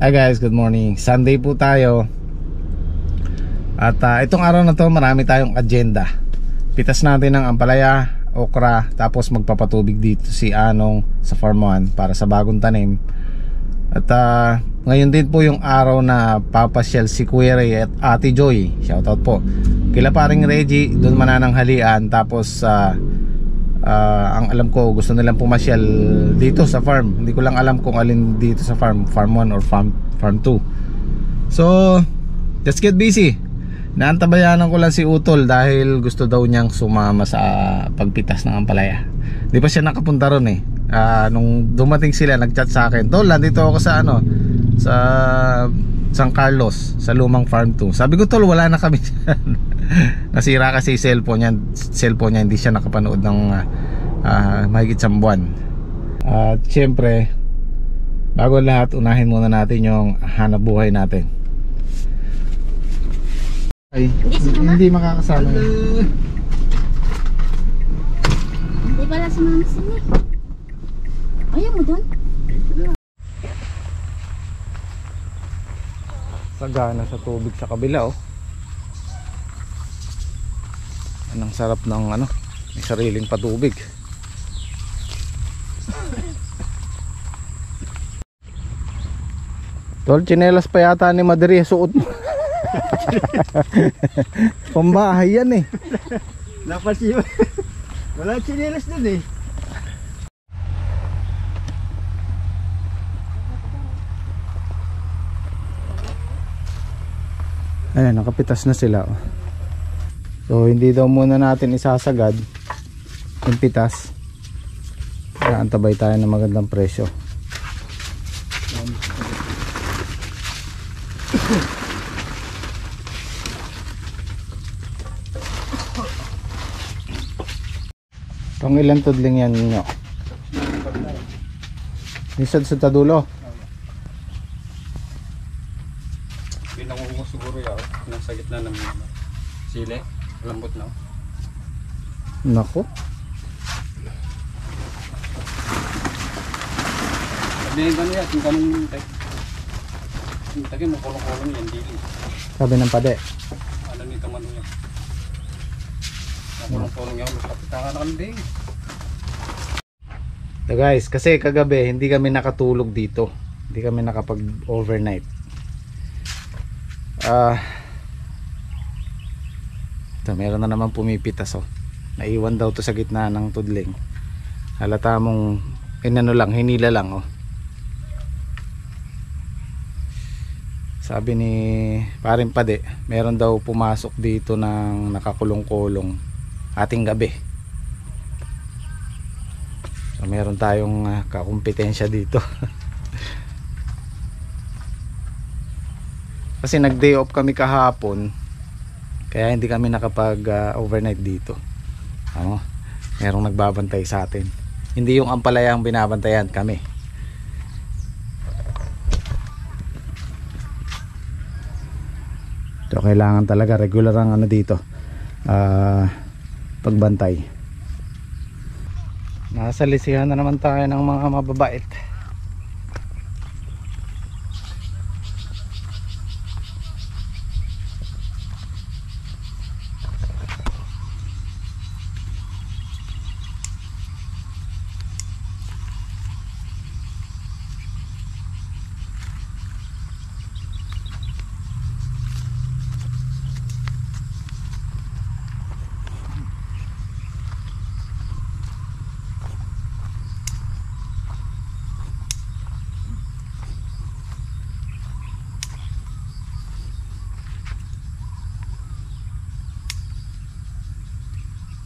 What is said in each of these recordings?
Hi guys, good morning. Sunday po tayo. At itong araw na to marami tayong agenda. Pitas natin ng ampalaya, okra, tapos magpapatubig dito si Anong sa Farm 1 para sa bagong tanim. At ngayon din po yung araw na papasyal si Kuya Ray at Ate Joy. Shoutout po kila paring Reggie, doon manananghalian. Tapos ang alam ko gusto nilang pumasyal dito sa farm. Hindi ko lang alam kung alin dito sa farm, Farm 1 or Farm 2. So let's get busy. Naantabayanan ko lang si Utol dahil gusto daw niyang sumama sa pagpitas ng ampalaya. Di pa siya nakapunta ron eh. Nung dumating sila nagchat sa akin, Tol, nandito ako sa sa San Carlos, sa lumang Farm 2. Sabi ko, Tol, wala na kami dyan. Nasira kasi cellphone niya, hindi siya nakapanood ng mahigit isang buwan. At syempre, bago lahat, unahin muna natin yung hanap buhay natin. Ay, hindi makakasama. Hindi pala si Mama Sini. Ayaw mo doon? Sagana sa tubig sa kabila, oh. Anong sarap ng may sariling patubig. Tol, tsinelas pa yata ni Madri suot mo. Pambahay yan eh. Napasiyo. Wala tsinelas dun eh. Ayan, nakapitas na sila, oh. So hindi daw muna natin isasagad yung pitas. Naantabay tayo ng magandang presyo. Pang ilang tudling yan ninyo? Nisad sa tadulo? Binangungo siguro yaw. Nasa gitna ng sili. Lambot na. Nako. Sabi nga niya, kung kanong tagay mo kolong-kolong yan, dili. Sabi ng pade. Ano nito man yan? Kolong-kolong yan, mas kapitangan na kanding. So guys, kasi kagabi hindi kami nakatulog dito. Hindi kami nakapag-overnight. Meron na naman pumipitas, oh. Naiwan daw to sa gitna ng tudling. Halata mong hinila lang, oh. Sabi ni paring Pade, meron daw pumasok dito ng nakakulong-kulong ating gabi. So meron tayong kakumpetensya dito. Kasi nag-day off kami kahapon, kaya hindi kami nakapag overnight dito. Merong nagbabantay sa atin. Hindi yung ampalaya ang binabantayan, kami. So kailangan talaga regular ang dito, pagbantay. Nasa lisihan na naman tayo ng mga mababait.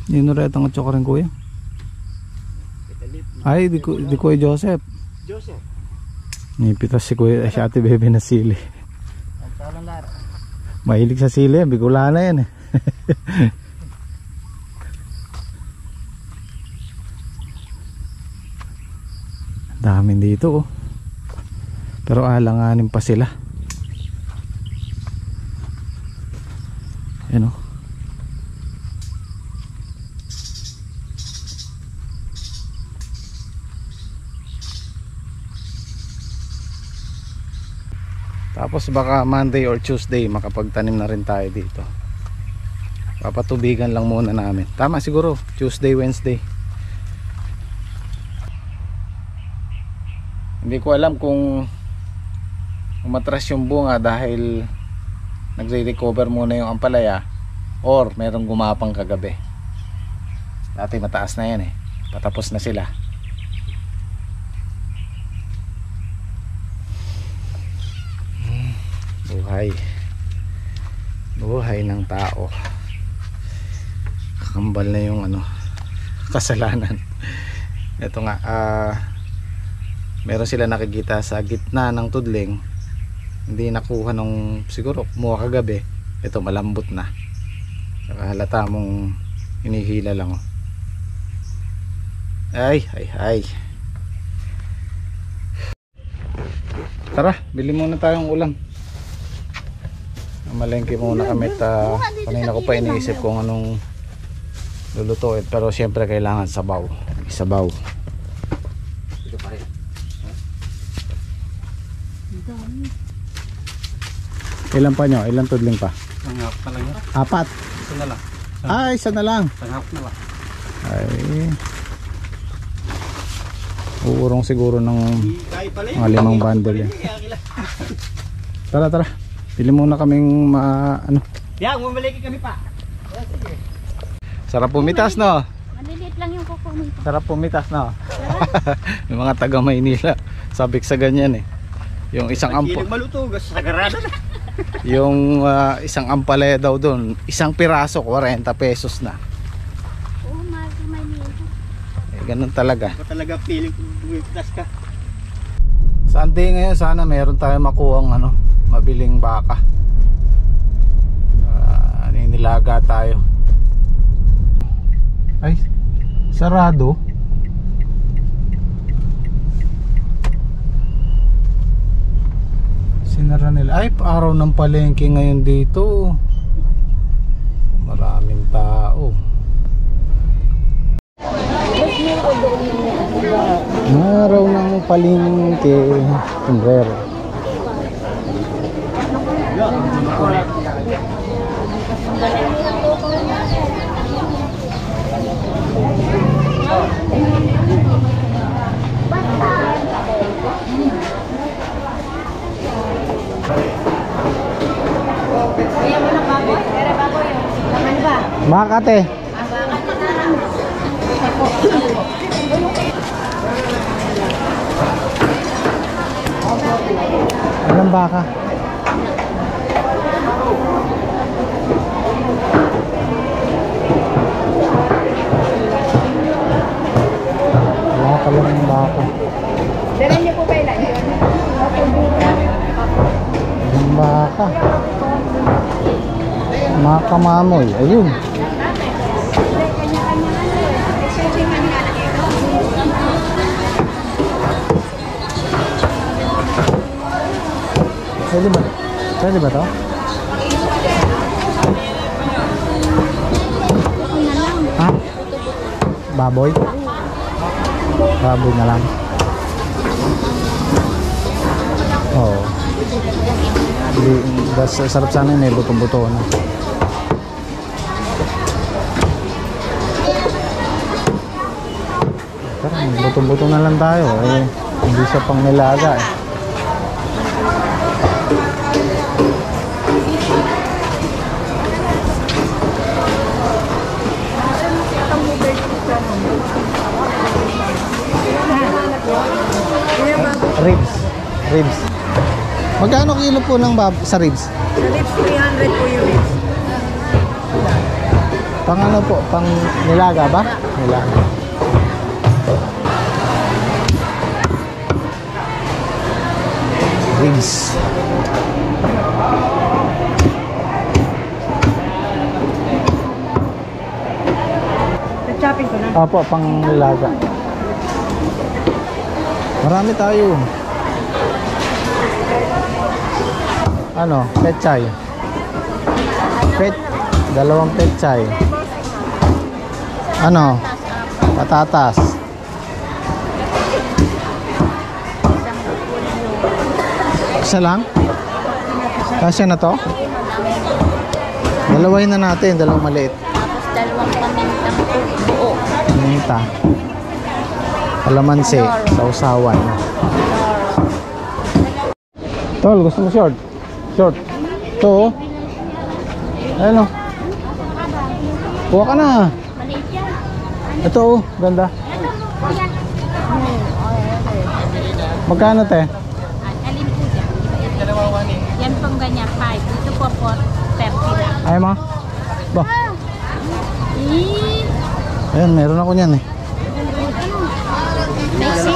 Ninuret ang atso ka rin, kuya? Ay, di kuya Joseph. Joseph. Nipitas si kuya, si ate bebe na sili. Mahilig sa sili, Bicolana yan eh. Daming dito, oh. Pero alanganin pa sila. Yan, oh. Tapos baka Monday or Tuesday makapagtanim na rin tayo dito. Papatubigan lang muna namin. Tama siguro, Tuesday, Wednesday. Hindi ko alam kung umatras yung bunga dahil nagre-recover muna yung ampalaya or merong gumapang kagabi. Dati mataas na yan eh. Patapos na sila. Buhay ng tao. Kakambal na yung kasalanan. Ito nga, meron sila nakikita sa gitna ng tudling, hindi nakuha nung siguro kumuha kagabi. Ito malambot na, halata mong hinihila lang. Ay. Tara, bili muna tayong ulam. Malengke muna kami. Kanina ko pa iniisip kung anong lulutuin, pero siyempre kailangan sabaw. Isabaw. Ilan pa nyo? Ilan tudling pa? Sanghap na lang yan. 4? Isa na lang. Ay, isa na lang. Sanghap na lang. Ay, uurong siguro ng mga 5 bundle yan. Tara. Pili muna kaming Yan, mamaliki kami pa. Sarap pumitas, no? Maliliit lang yung kuko mo. Sarap pumitas, no? May mga taga Maynila sabik sa ganyan eh. Yung isang maluto, sa garada na. yung isang ampalaya daw doon, isang piraso 40 pesos na. Oo, may nito. Ganun talaga. Ako talaga feeling kung bumitas ka. Sunday ngayon, sana meron tayo makuhang mabiling baka. Nilaga tayo. Ay, sarado. Sinara nila. Ay, araw ng palengke ngayon dito. Maraming tao. Araw ng palengke. Sombrero. Makate. Anong baka? Wala ka lang ng baka. Dalan niyo po ba ilan yun? Ang baka. Makamamoy. Ayun. Pwede ba? Pwede ba to? Ha? Baboy? Baboy na lang. Oo. Sarap sana yun, may butong-buto na. Tara, butong-buto na lang tayo. Hindi siya pang nilaga eh. Ribs. Magkano kilo po ng sa ribs? Sa ribs, 300 po yung ribs. Pang ano po? Pang nilaga ba? Nilaga. Ribs. Chopping ko na. Opo, pang nilaga. Marami tayo. Pechay. Dalawang pechay. Patatas. Isa lang? Kasya na to? Dalawain na natin, dalawang maliit. Tapos dalawang pamintang buo. Minta. Kalamansi, sausawan. Tol, gusto mo short? Short. Ito oh. Ayan oh. Kuha ka na. Maliit yan. Ito oh, ganda. Magkano te? Alin po dyan? Yan pong ganyan, 5. Ito po po, 30 lang. Ayaw mo? Ba? Ayan, meron ako niyan eh. Messi.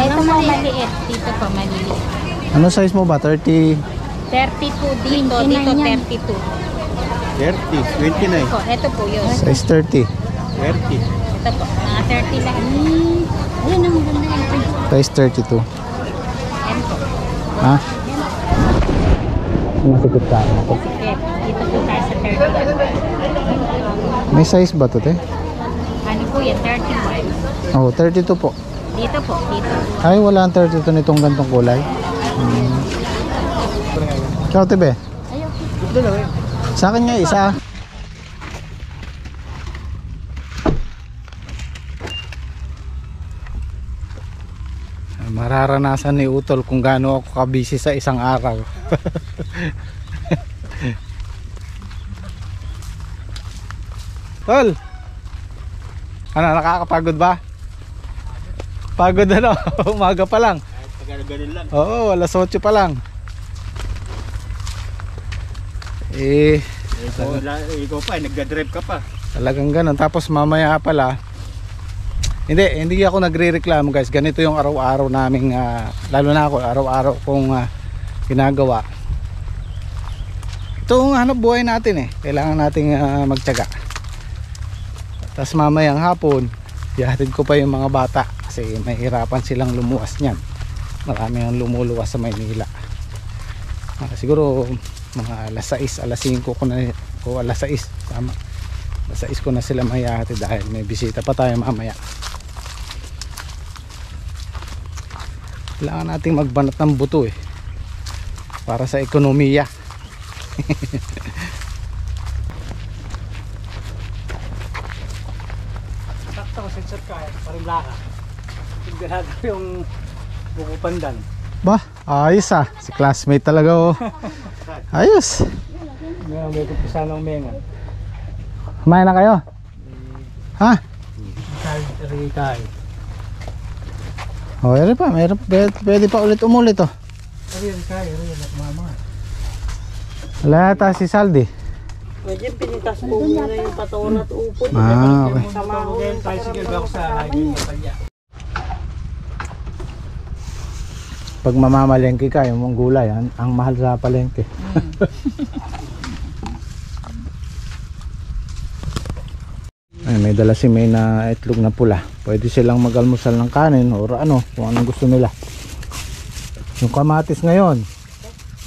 Ito po maliit. Dito po maliliit. Ano size mo ba? 30? 32 dito. Dito 32. 30, 29. Po, ito po yun. Size 30. 30. Ito po, mga 30 lang. Ayun ang ganda. Size 32. Yan po. Ha? Masikip ka. Sige, dito po tayo sa 30. May size ba to te? Ano po yan? 31. Oh, 32 po. Dito po, dito. Ay, wala ang 32 nitong gantong kulay. Ikaw, Tibe? Sa akin nga, isa. Mararanasan ni Utol kung gaano ako kabisi sa isang araw. Tol! Ano, nakakapagod ba? Pagod ano? Umaga pa lang. Ganun lang. Oo, alas 8 pa lang. Ikaw pa, nagdadrive ka pa. Talagang ganun. Tapos mamaya pala, hindi ako nagre-reklamo guys. Ganito yung araw-araw naming, lalo na ako, araw-araw kong ginagawa. Ito ang hanap buhay natin eh. Kailangan nating magtiyaga. Tapos mamayang hapon, ihatid ko pa yung mga bata kasi mahirapan silang lumuwas niyan. Marami ang lumuluwas sa Maynila. Siguro mga alas 6, alas 5 ko na, o alas 6, tama. Alas 6 ko na sila mahihatid dahil may bisita pa tayo mamaya. Kailangan nating magbanat ng buto eh, para sa ekonomiya. Sakto, sensor ka, parang laka. Tignan yung buko pandan. Ba, ayos ah. Si classmate talaga oh. Ayos. May kumpisa ng mengan. Kumain na kayo? Ha? Rikay. Oh, ere pa, pwede pa ulit umulit oh. Rikay, mama. Wala yata si Saldi. Medyo pinitas po muna yung patawan at upo. Ah, okay. Sama ko yung Bicycle ba ako sa highway ng Palya? Pag mamamalengke ka, yung mong gulay, ang mahal sa palengke. Ay, may dala si May na itlog na pula. Pwede silang mag-almusal ng kanin or ano, kung anong gusto nila. Yung kamatis ngayon,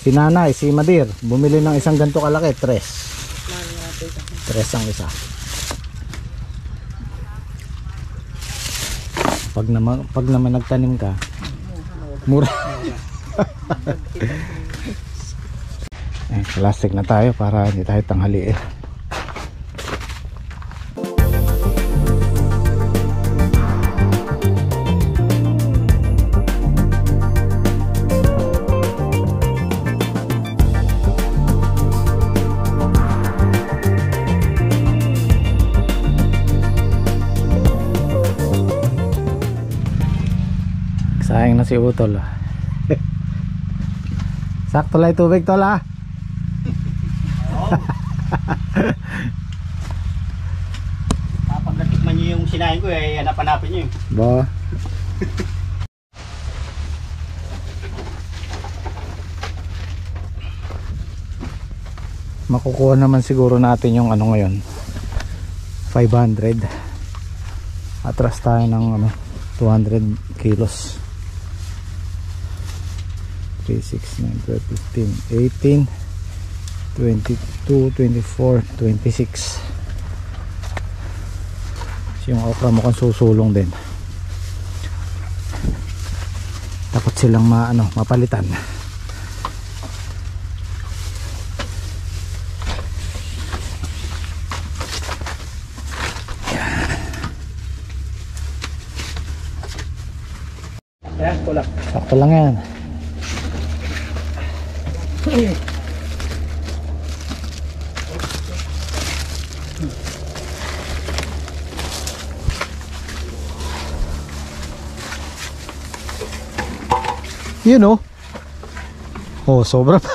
si Nanay, si Madir, bumili ng isang ganito kalaki, 3 ang isa. Pag naman nagtanim ka, mura. Plastic na tayo para hindi tayo tanghaliin. Sayang na si Utol. Sakto lang tubig tol ah. Kapag natikman nyo yung sinain ko eh, hanapan nyo Ba. Makukuha naman siguro natin yung ano ngayon, 500. Atras tayo ng ano, 200 kilos. 3, 6, 9, 12, 15, 18, 22, 24, 26. Yung okra mo kung susulong din. Dapat silang mapalitan. Sakto lang yan. Yun oh. Oh, sobra pa.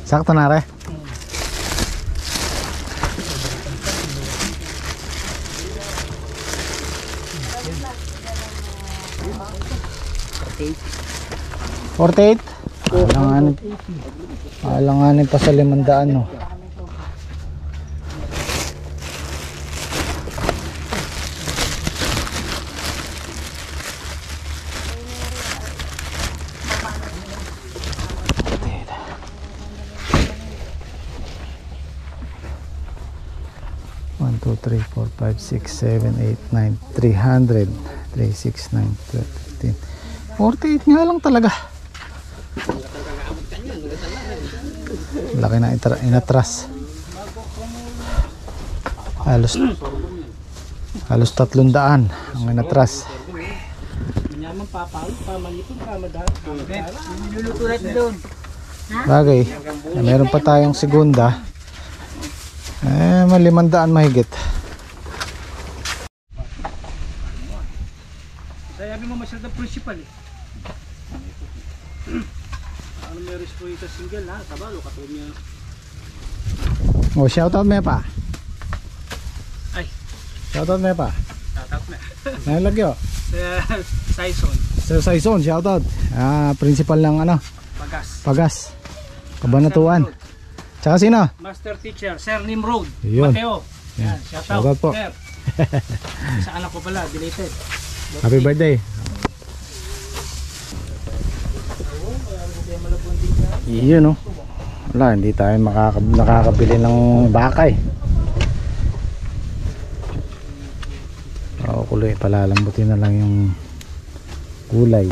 Sakto na re. $48? Alanganin pa sa 500 no. One, two, three, four, five, six, 7, 8, 9, 300, 3, 6, 9, 12, 15, 48 nga lang talaga. Laki na inatras. Halos 300 ang inatras. Bagay, meron pa tayong segunda. May 500 mahigit. Sabi mo masyado principal eh. Ano meron po ito single ha? Tabalo katulad niya. Oh, shoutout me pa. Ay. Shoutout me pa. Shoutout na. Nalagyo. Saison. Sir Saison, shoutout. Principal ng ano? Pagas. Kabanatuan. Tsaka sino? Master teacher, Sir Nimrod. Yun. Mateo. Yan. Shoutout po. Sir. Sa anak ko pala, belated. Happy birthday. Iyon no. Wala, hindi tayo nakakabili ng bakay. Kuloy, palalambutin na lang yung kulay.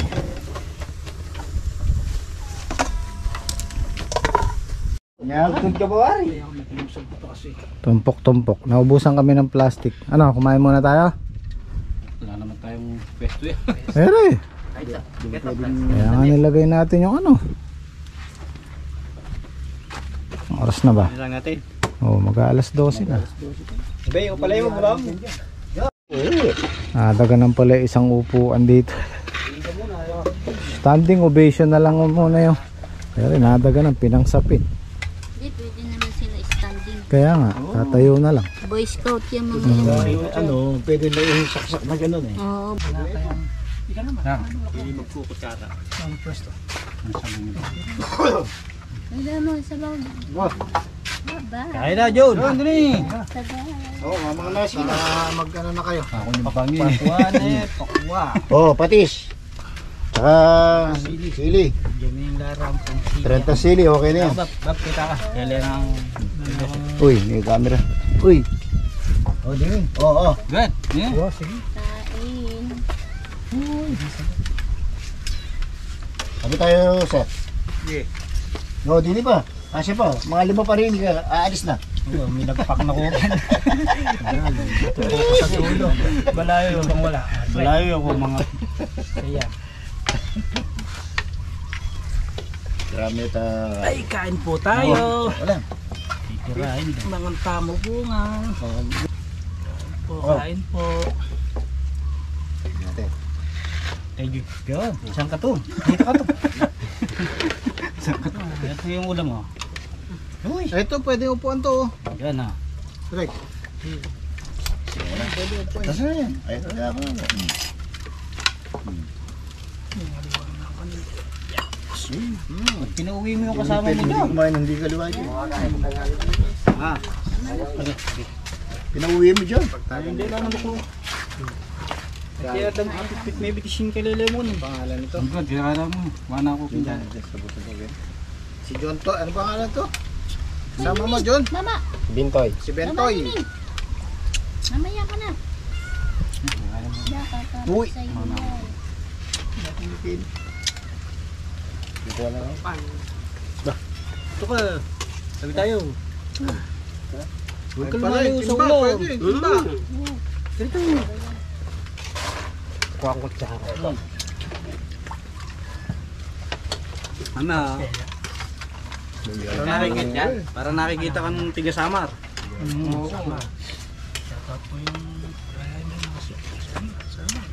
Tumpok. Naubusan kami ng plastic. Ano, kumain muna tayo? Wala naman tayong pwesto eh. Pero kaya nga nilagay natin yung ano. Ang oras na ba? Lang natin. Oh, mag-aalas 12 na. Bay, o pala yung bro. Daganan pala isang upuan dito. Standing ovation na lang muna yung. Pero nadaganan, pinangsapin. Hindi, pwede naman sila standing. Kaya nga, tatayo na lang. Boy Scout yan mga Ano, pwede na yung saksak na gano'n eh. Oo. Hindi ka naman. Hindi magkukutsara. Ano pwesto? Wala mo sa bawang. Baba. Kaya na, John. John, dali. Oo, mga nasi na mag-ano na kayo. Ako yung pangin eh. Pakuan eh, pakwa. Oh, patis. Tsaka sili. Diyan yung larang pang sili. 30 sili, okay na yan. Bab, kita ka. Kaya lang. Uy, may camera. Uy. Oh, di. Oh. Good. Yeah. Kain. Sabi tayo, sir. Sige. No, dili pa. Kasi pa, mga 5 pa rin, aalis na. May nagpak na kukin. Tuko sa dulo. Malayo bang wala? Malayo ako mga. Kaya. Grabe ta. Ay, kain po tayo. Wala. Titirahin. Mga tamo bunga. Kain po. Natin. Thank you. Good. Saan ka to? Dito ka to. Saan ka to? Ito yung ulam mo. Uy. Ito, pwede upuan to. Yan ah. Correct. Kasi na yan. Ay, kaya ako. Pinauwi mo yung kasama mo Hindi dyan. kumain, hindi kaliwa dyan. Ah. Pinauwi mo dyan. Hindi lang naman ko. Kaya dam apit may bitising kalele mo nun. Pangalan nito? Good. Kaya mo. Wala ako pindan. Si John to. Ano pangalan to? Sama mo, John? Mama. Bintoy. Si Bentoy. Mamaya ka na. Uy. Ito ka. Sabi tayo. Huwag ka Pala, lumayo sa timba, ulo. pwede, timba. Dito. Kuha ko tsara. Ano? Para nakikita ka ng tiga Samar. Samar. Shoutout po yung Samar.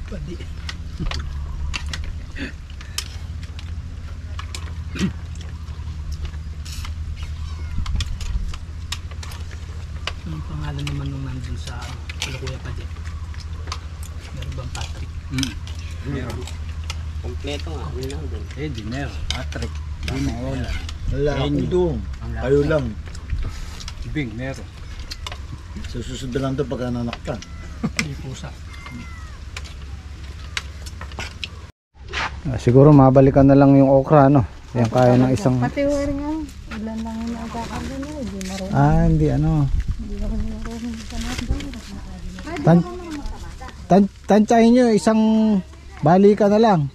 Pwede. Ang pangalan naman nung nandun sa Kuya Padje. Meron bang Patrick? Meron. Kompleto nga. Yun lang din. Eddie, meron. Patrick. Bamangola. Wala akong doon. Kayo lang. Bing, meron. Sa susunod na lang ito pagka nanaktan. Hindi pusa. Siguro mabalikan na lang yung okra, no? Yan kaya ng isang... Pati wala nga. Ilan lang yung nagkakarga niya. Hindi marunong. Hindi ano. Hindi ako marunong sa mga. Tansyahin nyo, isang balikan na lang.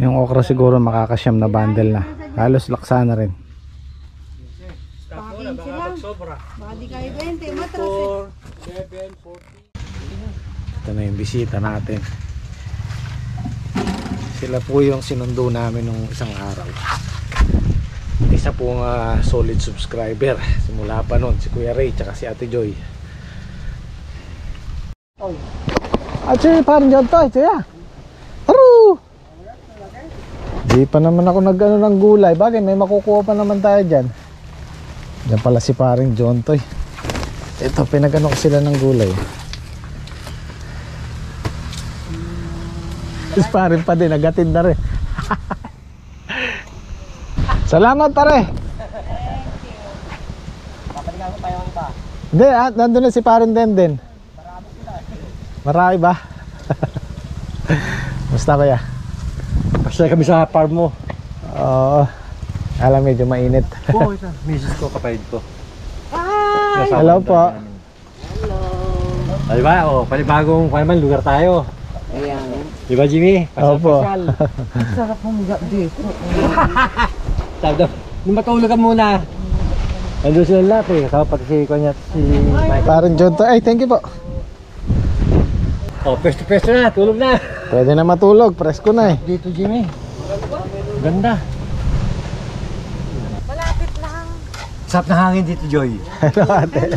Yung okra siguro makakasyam na bundle na. Halos laksa na rin. Baka di kayo 20. Matras eh. Ito na yung bisita natin. Sila po yung sinundo namin nung isang araw. Isa pong solid subscriber. Simula pa nun, si Kuya Ray tsaka si Ate Joy. At siya parang dyan to, siya. Aru! Di pa naman ako nag-ano ng gulay. Bagay, may makukuha pa naman tayo dyan. Diyan pala si paring John Toy. Ito, pinagano ko sila ng gulay. Si paring pa din, nagatid na rin. Salamat pare. Papalikan ko pa yung iba. Hindi, nandun na si paring Denden. Marami ba? Musta kaya? Pasaya kami sa farm mo. Oo. Alam, medyo mainit. Oo, isa. Misis ko, kapatid ko. Hello po. Di ba? O, panibagong lugar tayo. Ayan. Di ba, Jimmy? Opo. Sarap humiga dito. Sabi daw, nung matulog ka muna. Nandun sila lahat eh. Kasama pati si Konya at si Mike. Paring John Toy. Ay, thank you po. O, pesto na. Tulog na. Pwede na matulog. Presko na eh. Dito, Jimmy. Ganda. Malapit lang. Sarap na hangin dito, Joy. Hello ate.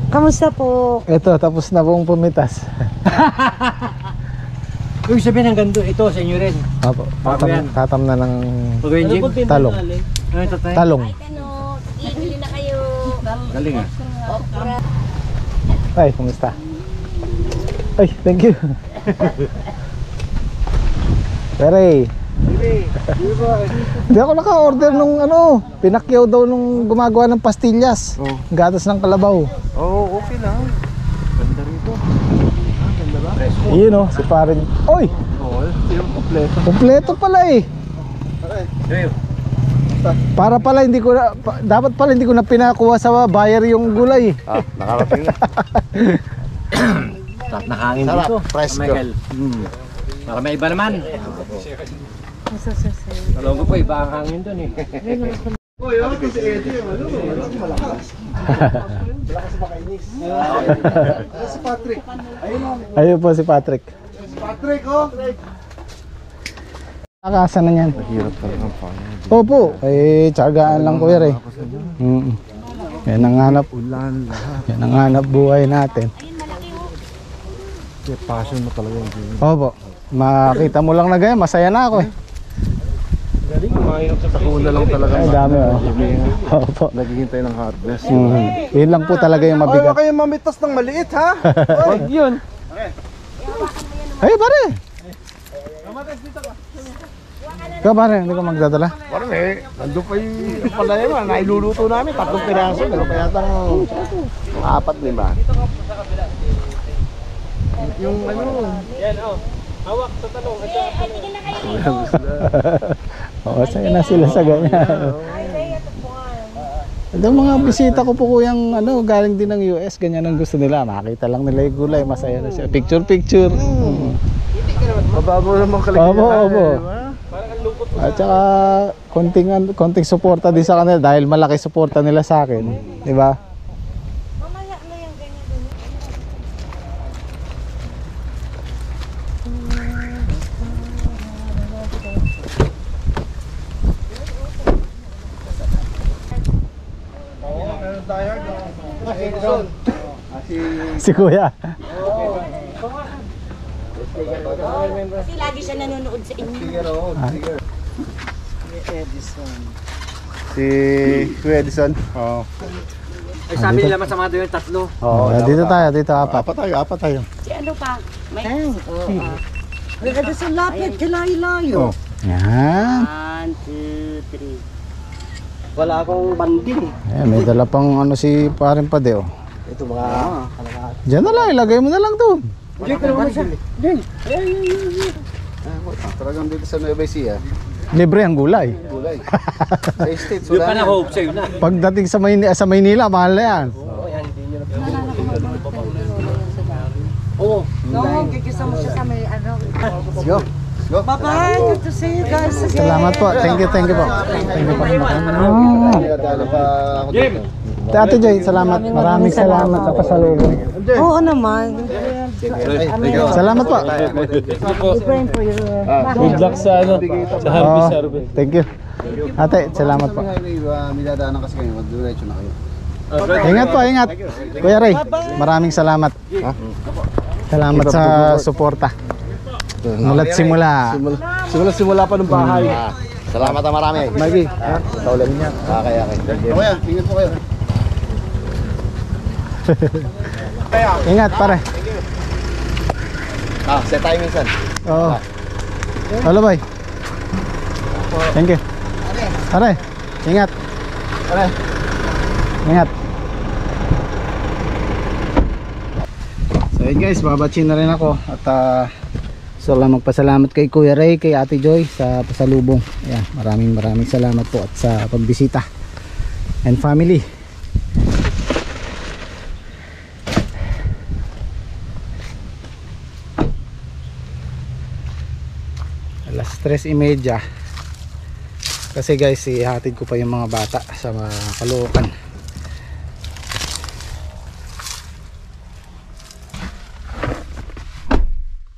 Kamusta po? Ito, tapos na pong pumitas. Yung sabihin ng gando, ito sa inyo rin. Opo. Tatam na ng Pagawin, Jim? talong. Ano ito tayo? Talong. Ano, ibili na kayo. Galing ah. Okra. Ay, kumusta? Ay, thank you. Pere. Hindi ako naka-order nung ano, pinakyaw daw nung gumagawa ng pastillas. Oh. Gatas ng kalabaw. Oo, okay lang. Ganda rito. Ganda ba? Iyon oh, si parin. Oy! Oo, yung kompleto. Kompleto pala eh. Para pala hindi ko na, dapat pala hindi ko na pinakuha sa buyer yung gulay. Nakarating na. Sarap na hangin Sarap, dito. fresco. Michael. Para may iba naman. Alam ko po, iba ang hangin dun eh. Ayun po si Patrick. Nakasa na yan. Hirap talaga pa. Opo, eh tsagaan lang kuya eh. Yan ang hanap. Ulan lahat. Yan ang hanap buhay natin. Kaya passion mo talaga yung game. Opo, makita mo lang na ganyan, masaya na ako eh. Galing, mahirap sa takuna lang talaga. Ay dami oh. Opo. Naghihintay ng harvest. Yun lang po talaga yung mabigat. kayo mamitas ng maliit ha? Huwag yun. Ay pare! Ikaw pare, hindi ka magdadala? Parang nandun pa yung palaya man, nailuluto namin, 3 piraso, meron pa yata 4, 5. Yung ano, Hawak sa talong. Oo, saya na sila sa ganyan. Ito mga bisita ko po kuyang galing din ng US, ganyan ang gusto nila. Makita lang nila yung gulay, masaya na siya. Picture. mababaw naman kaligayahan. Opo. At saka konting suporta din sa kanila dahil malaki suporta nila sa akin, di ba? Si Kuya. Kasi lagi siya nanonood sa inyo. Si Kuya Edison. Oo. Ay, sabi nila masama doon yung 3. Oh, dito tayo, apat. Apat tayo. Si ano pa? May... Ada sa lapit, kilayo-layo. Yan. 1, 2, 3. Wala akong banding. Ayan, may dala pang si paring Pade, oh. Ito mga Diyan na lang, ilagay mo na lang doon. Hindi ko naman siya. Talagang dito sa Nueva Ecija. Libre ang gulay. Gulay. Sa States, Yung wala pa na. na-hope sa'yo na. Pagdating sa Maynila, mahal na yan. Oo. No, kikisa mo siya sa may ano. Let's go. Bye-bye, good to see you guys again. Salamat po. Thank you po. Thank you po. Dala pa ako dito. Ate Joy, salamat. Maraming salamat sa pasalubong. Oo naman. Salamat po. Praying for you. Good luck sa Oh, thank you. Ate, salamat po. May dadaanan kasi kayo, mag-diretso na kayo. Ingat po, ingat. Kuya Ray, maraming salamat. Salamat sa suporta. Mulat simula. Simula pa ng bahay. Salamat na marami. Maggie, sa ulit niya. Okay. Okay, ingat po kayo. Ingat pare. Set tayo minsan. Oo. Hello boy. Thank you. Pare, ingat. Pare. Ingat. So yun guys, babatsin na rin ako. At gusto lang magpasalamat kay Kuya Ray, kay Ate Joy sa pasalubong. Ayan, maraming salamat po at sa pagbisita. And family. Alas 3:30. Kasi guys, ihatid ko pa yung mga bata sa Caloocan.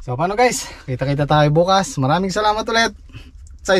So paano guys? Kita-kita tayo bukas. Maraming salamat ulit. Sa